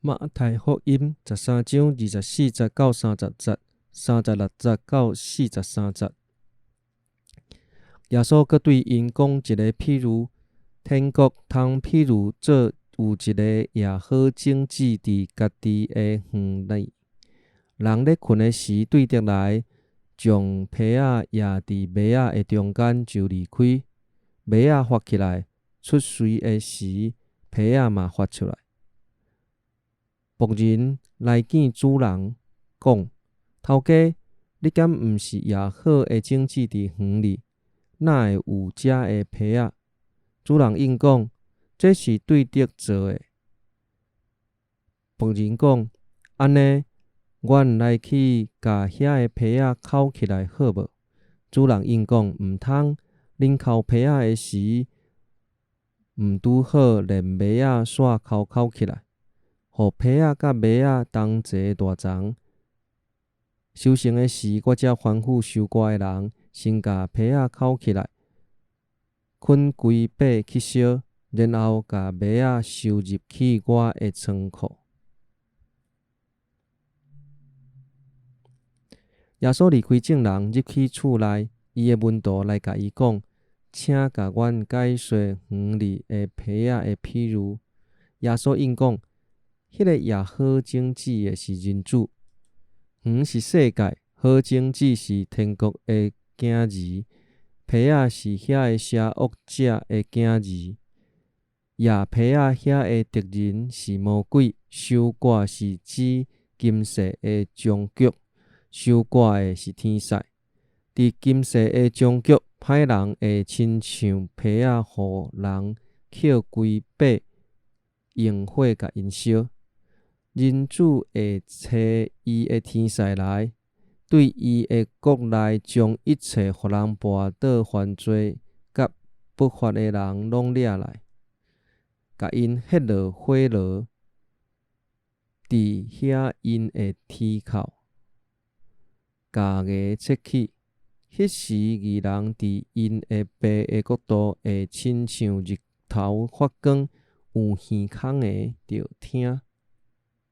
马太福音13章24节到30节、36节到43节。耶稣阁对因讲一个譬如，天国通譬如做有一个也好种子伫家己的园里。人咧困的时，对得来，将皮仔压伫麦仔的中间就离开。麦仔发起来，出水的时，皮仔嘛发出来。仆人来见主人，讲：头家，你敢毋是也好的种子伫园里？哪会有遮的皮仔？主人应讲：这是对得做的。仆人讲：安尼，阮来去甲遐个皮仔扣起来好无？主人应讲：毋通，恁扣皮仔的时，毋拄好连麦仔线扣起来。互皮仔甲麦仔同齐大丛，收成的时，我才吩咐收割的人先甲皮仔扣起来，捆规把去烧，然后甲麦仔收入去我的仓库。耶稣离开众人，入去厝内，伊的门徒来甲伊讲：请甲阮解说园里的皮仔的譬如。耶稣应讲：迄个也好种子的是人子，园是世界，好种子是天国的囝儿，皮仔是遐个邪恶者的囝儿。野皮仔遐个敌人是魔鬼，收割是指今世的终局，收割的是天使。伫今世的终局，歹人会亲像皮仔，互人捡规把，用火甲因烧。人子会找伊的天使来，对伊的国内将一切互人跋倒犯罪甲不法的人拢掠来，甲因ฮ็落火炉，伫遐因的天口，家牙切去。迄时义人伫因的爸的国度会亲像日头发光，有耳孔的就听。